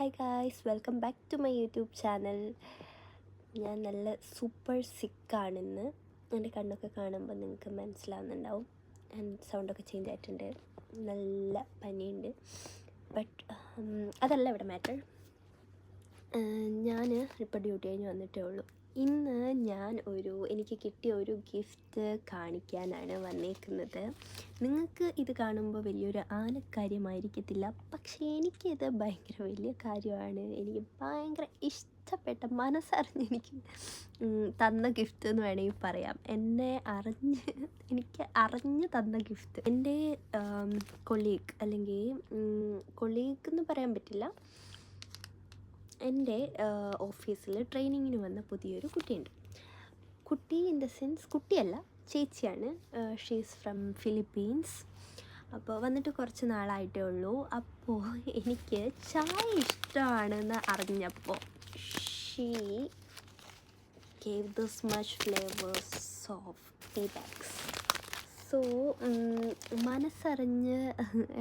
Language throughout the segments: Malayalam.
Hi guys, welcome back to my YouTube channel. ഞാൻ നല്ല സൂപ്പർ സിക്കാണിന്ന്. എൻ്റെ കണ്ണൊക്കെ കാണുമ്പോൾ നിങ്ങൾക്ക് മനസ്സിലാവുന്നുണ്ടാവും. ആൻഡ് സൗണ്ടൊക്കെ ചേഞ്ച് ആയിട്ടുണ്ട്. നല്ല പനിയുണ്ട്. ബട്ട് അതല്ല ഇവിടെ മാറ്റർ. ഞാൻ ഇപ്പോൾ ഡ്യൂട്ടി കഴിഞ്ഞ് വന്നിട്ടേ ഉള്ളൂ. ഇന്ന് ഞാൻ എനിക്ക് കിട്ടിയ ഒരു ഗിഫ്റ്റ് കാണിക്കാനാണ് വന്നേക്കുന്നത്. നിങ്ങൾക്ക് ഇത് കാണുമ്പോൾ വലിയൊരു ആനക്കാര്യമായിരിക്കത്തില്ല, പക്ഷേ എനിക്കിത് ഭയങ്കര വലിയ കാര്യമാണ്. എനിക്ക് ഭയങ്കര ഇഷ്ടപ്പെട്ട, മനസ്സറിഞ്ഞ് എനിക്ക് തന്ന ഗിഫ്റ്റ് എന്ന് വേണമെങ്കിൽ പറയാം. എനിക്ക് അറിഞ്ഞ് തന്ന ഗിഫ്റ്റ്. എൻ്റെ കൊളീഗ്, അല്ലെങ്കിൽ കൊളീഗ് എന്ന് പറയാൻ പറ്റില്ല, എൻ്റെ ഓഫീസിൽ ട്രെയിനിങ്ങിന് വന്ന പുതിയൊരു കുട്ടിയുണ്ട്. കുട്ടി ഇൻ ദ സെൻസ് കുട്ടിയല്ല, ചേച്ചിയാണ്. She's from Philippines. അപ്പോൾ വന്നിട്ട് കുറച്ച് നാളായിട്ടേ ഉള്ളൂ. അപ്പോൾ എനിക്ക് ചായ ഇഷ്ടമാണെന്ന് അറിഞ്ഞപ്പോൾ she gave this much flavours of tea bags. So മനസ്സറിഞ്ഞ്,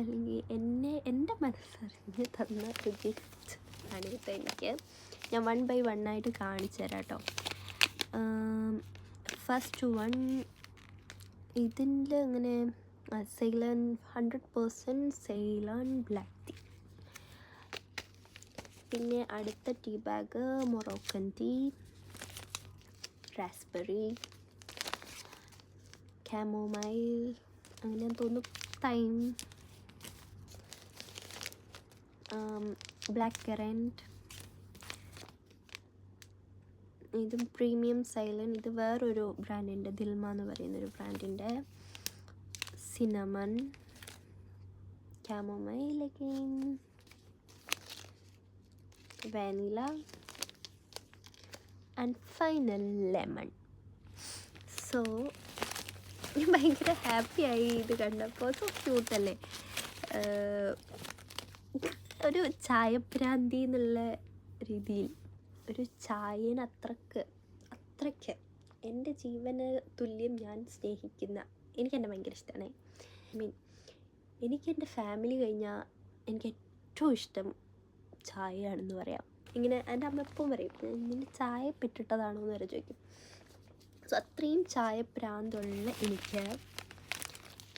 അല്ലെങ്കിൽ എൻ്റെ മനസ്സറിഞ്ഞ് തന്ന ഒരു ഗിഫ്റ്റ് ആണ് ഇപ്പോൾ എനിക്ക്. ഞാൻ 1 by 1 ആയിട്ട് കാണിച്ചു തരാം കേട്ടോ. ഫസ്റ്റ് വൺ, ഇതിൻ്റെ അങ്ങനെ സെയിലാൻ 100% സെയിലാൻ ബ്ലാക്ക് ടീ. പിന്നെ അടുത്ത tea bag Moroccan tea, raspberry, chamomile, അങ്ങനെ തോന്നുന്നു, തൈം, ബ്ലാക്ക് കറൻറ്റ്. ഇതും പ്രീമിയം സൈലൻ. ഇത് വേറൊരു ബ്രാൻഡിൻ്റെ, ദിൽമ എന്ന് പറയുന്നൊരു ബ്രാൻഡിൻ്റെ. Cinnamon, chamomile again, vanilla and final lemon. So ഭയങ്കര ഹാപ്പിയായി ഇത് കണ്ടപ്പോൾ. സോ ക്യൂട്ടല്ലേ. ഒരു ചായപ്രാന്തി എന്നുള്ള രീതിയിൽ, ഒരു ചായന് അത്രയ്ക്ക് എൻ്റെ ജീവന് തുല്യം ഞാൻ സ്നേഹിക്കുന്ന, എനിക്കെന്നെ ഭയങ്കര ഇഷ്ടമാണ്. എനിക്കെൻ്റെ ഫാമിലി കഴിഞ്ഞാൽ എനിക്ക് ഏറ്റവും ഇഷ്ടം ചായയാണെന്ന് പറയാം. ഇങ്ങനെ എൻ്റെ അമ്മ എപ്പം പറയും, നിന്നെ ചായ പെട്ടിട്ടതാണോ എന്ന് വരെ ചോദിക്കും. സോ അത്രയും ചായപ്രാന്തുള്ള എനിക്ക്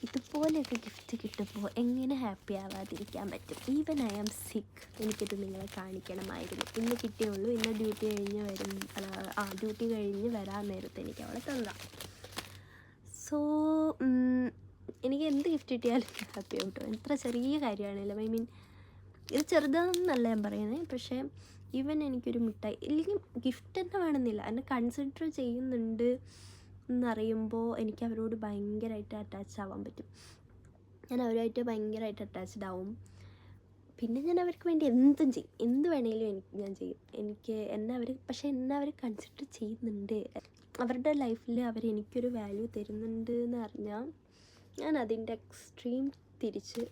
ഇതുപോലെയൊക്കെ ഗിഫ്റ്റ് കിട്ടുമ്പോൾ എങ്ങനെ ഹാപ്പി ആവാതിരിക്കാൻ പറ്റും? ഈവൻ ഐ ആം സിക്ക്, എനിക്കിത് നിങ്ങളെ കാണിക്കണമായിരുന്നു. ഇന്ന് കിട്ടിയുള്ളൂ. ഇന്ന് ഡ്യൂട്ടി കഴിഞ്ഞ് വരാൻ നേരത്തെ എനിക്ക് അവളെ തന്നതാണ്. സോ എനിക്ക് എന്ത് ഗിഫ്റ്റ് കിട്ടിയാലും ഹാപ്പി ആവും കേട്ടോ. എത്ര ചെറിയ കാര്യമാണല്ലോ. ഇത് ചെറുതാണെന്നല്ല ഞാൻ പറയുന്നത്, പക്ഷേ ഈവൻ എനിക്കൊരു മിഠായി, ഇല്ലെങ്കിൽ ഗിഫ്റ്റ് തന്നെ വേണമെന്നില്ല, എന്നെ കൺസിഡർ ചെയ്യുന്നുണ്ട് എന്നറിയുമ്പോൾ എനിക്ക് അവരോട് ഭയങ്കരമായിട്ട് അറ്റാച്ച് ആവാൻ പറ്റും. ഞാൻ അവരുമായിട്ട് ഭയങ്കരമായിട്ട് അറ്റാച്ച്ഡ് ആവും. പിന്നെ ഞാൻ അവർക്ക് വേണ്ടി എന്തും ചെയ്യും, എന്ത് വേണമെങ്കിലും ഞാൻ ചെയ്യും. എന്നെ അവർ കൺസിഡർ ചെയ്യുന്നുണ്ട്, അവരുടെ ലൈഫിൽ എനിക്കൊരു വാല്യൂ തരുന്നുണ്ട് എന്ന് അറിഞ്ഞാൽ ഞാൻ അതിൻ്റെ എക്സ്ട്രീം തിരിച്ച്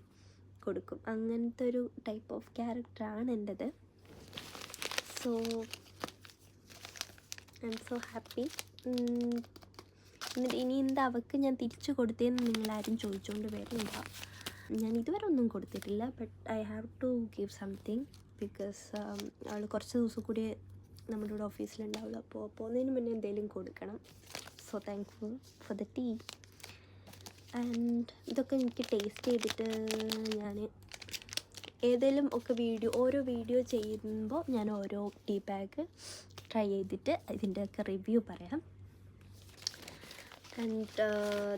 കൊടുക്കും. അങ്ങനത്തെ ഒരു ടൈപ്പ് ഓഫ് ക്യാരക്ടറാണ് എൻ്റെത്. So I am so happy. എന്നിട്ട് ഇനി എന്താ അവൾക്ക് ഞാൻ തിരിച്ചു കൊടുത്തതെന്ന് നിങ്ങളാരും ചോദിച്ചുകൊണ്ട് വരില്ല. ഞാൻ ഇതുവരെ ഒന്നും കൊടുത്തിട്ടില്ല. But I have to give something, because അവൾ കുറച്ച് ദിവസം കൂടി നമ്മുടെ കൂടെ ഓഫീസിലുണ്ടാവുള്ളൂ. അപ്പോൾ പോകുന്നതിന് മുന്നേ എന്തെങ്കിലും കൊടുക്കണം. So thankful for the tea. And ഇതൊക്കെ എനിക്ക് ടേസ്റ്റ് ചെയ്തിട്ട് ഞാൻ ഏതെങ്കിലും ഒക്കെ ഓരോ വീഡിയോ ചെയ്യുമ്പോൾ ഞാൻ ഓരോ ടീ ബാഗ് ട്രൈ ചെയ്തിട്ട് ഇതിൻ്റെയൊക്കെ റിവ്യൂ പറയാം. And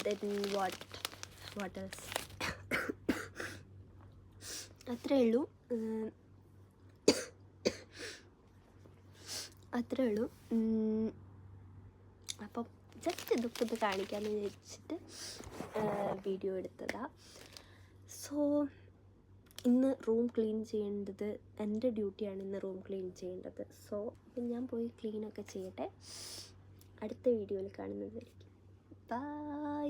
then what else. അത്രേ ഉള്ളൂ. അപ്പം ജസ്റ്റ് ഇതൊക്കെ കാണിക്കാമെന്ന് വിചാരിച്ചിട്ട് വീഡിയോ എടുത്തതാണ്. സോ ഇന്ന് റൂം ക്ലീൻ ചെയ്യേണ്ടത് എൻ്റെ ഡ്യൂട്ടിയാണ്. ഇന്ന് റൂം ക്ലീൻ ചെയ്യേണ്ടത്. സോ ഞാൻ പോയി ക്ലീനൊക്കെ ചെയ്യട്ടെ. അടുത്ത വീഡിയോയിൽ കാണുന്നതായിരിക്കും. ബൈ.